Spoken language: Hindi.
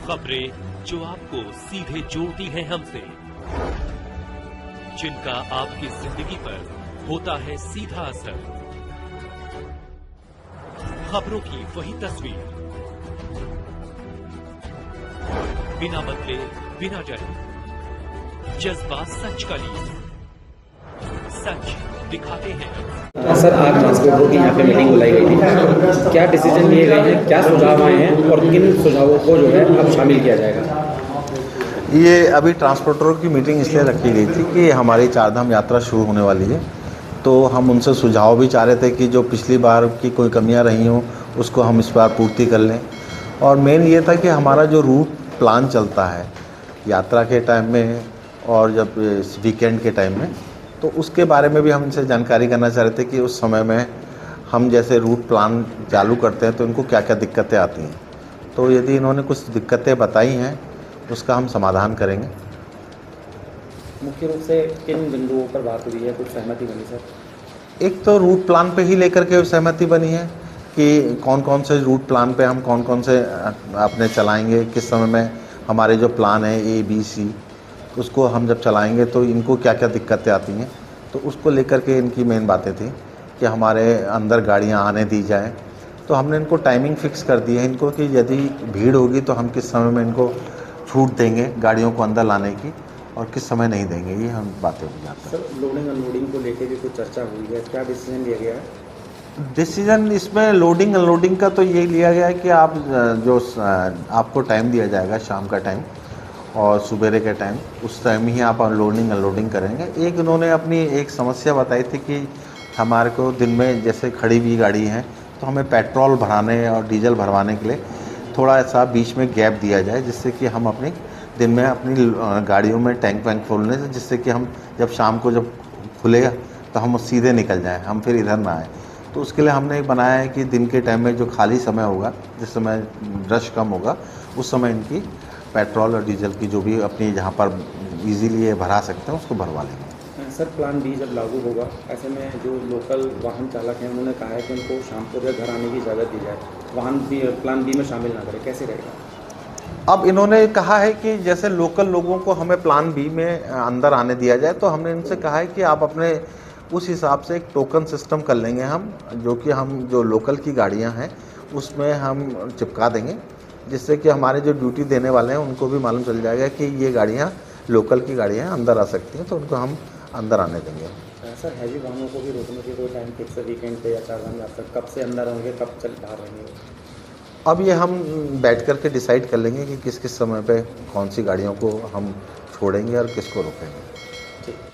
खबरें जो आपको सीधे जोड़ती हैं हमसे, जिनका आपकी जिंदगी पर होता है सीधा असर। खबरों की वही तस्वीर, बिना बदले बिना डरे, जज्बा सच का लिए, सच दिखाते हैं। सर, आज ट्रांसपोर्टरों की यहाँ पे मीटिंग बुलाई गई थी। क्या डिसीजन लिए गए हैं, क्या सुझाव आए हैं और किन सुझावों को जो है अब शामिल किया जाएगा? ये अभी ट्रांसपोर्टरों की मीटिंग इसलिए रखी गई थी कि हमारी चारधाम यात्रा शुरू होने वाली है, तो हम उनसे सुझाव भी चाह रहे थे कि जो पिछली बार की कोई कमियां रही हों उसको हम इस बार पूर्ति कर लें। और मेन ये था कि हमारा जो रूट प्लान चलता है यात्रा के टाइम में और जब वीकेंड के टाइम में, तो उसके बारे में भी हम इनसे जानकारी करना चाह रहे थे कि उस समय में हम जैसे रूट प्लान चालू करते हैं तो इनको क्या क्या दिक्कतें आती हैं। तो यदि इन्होंने कुछ दिक्कतें बताई हैं उसका हम समाधान करेंगे। मुख्य रूप से किन बिंदुओं पर बात हुई है, कुछ सहमति बनी सर? एक तो रूट प्लान पे ही लेकर के सहमति बनी है कि कौन कौन से रूट प्लान पे हम कौन कौन से अपने चलाएंगे, किस समय में हमारे जो प्लान है ABC उसको हम जब चलाएंगे तो इनको क्या क्या दिक्कतें आती हैं, तो उसको लेकर के इनकी मेन बातें थी कि हमारे अंदर गाड़ियां आने दी जाए। तो हमने इनको टाइमिंग फिक्स कर दी है इनको कि यदि भीड़ होगी तो हम किस समय में इनको छूट देंगे गाड़ियों को अंदर लाने की और किस समय नहीं देंगे, ये हम बातें हो जाती हैं। सर, लोडिंग अनलोडिंग को लेकर भी कुछ चर्चा हुई है, क्या डिसीजन लिया गया है? डिसीजन इसमें लोडिंग अनलोडिंग का तो ये लिया गया है कि आप जो आपको टाइम दिया जाएगा शाम का टाइम और सुबेरे के टाइम, उस टाइम ही आप लोडिंग अनलोडिंग करेंगे। एक उन्होंने अपनी एक समस्या बताई थी कि हमारे को दिन में जैसे खड़ी हुई गाड़ी है तो हमें पेट्रोल भराने और डीजल भरवाने के लिए थोड़ा सा बीच में गैप दिया जाए, जिससे कि हम अपनी दिन में अपनी गाड़ियों में टैंक वैंक खोलने से, जिससे कि हम जब शाम को जब खुलेगा तो हम सीधे निकल जाएं, हम फिर इधर ना आए। तो उसके लिए हमने बनाया है कि दिन के टाइम में जो खाली समय होगा, जिस समय रश कम होगा, उस समय इनकी पेट्रोल और डीजल की जो भी अपनी जहाँ पर इजीली ये भरा सकते हैं उसको भरवा लेंगे। सर, प्लान B जब लागू होगा, ऐसे में जो लोकल वाहन चालक हैं उन्होंने कहा है कि उनको शाम को जो घर आने की इजाज़त दी जाए, वाहन भी प्लान B में शामिल ना करें, कैसे रहेगा? अब इन्होंने कहा है कि जैसे लोकल लोगों को हमें प्लान B में अंदर आने दिया जाए, तो हमने इनसे कहा है कि आप अपने उस हिसाब से एक टोकन सिस्टम कर लेंगे हम, जो कि हम जो लोकल की गाड़ियां हैं उसमें हम चिपका देंगे, जिससे कि हमारे जो ड्यूटी देने वाले हैं उनको भी मालूम चल जाएगा कि ये गाड़ियां लोकल की गाड़ियां अंदर आ सकती हैं, तो उनको हम अंदर आने देंगे। सर, हैवी वाहनों को भी रोकने की कोई टाइम फिक्स है वीकेंड पे या चारधाम यात्रा, कब से अंदर होंगे, कब चल बाहर रहेंगे? अब ये हम बैठ कर के डिसाइड कर लेंगे कि किस किस समय पे कौन सी गाड़ियों को हम छोड़ेंगे और किसको रोकेंगे।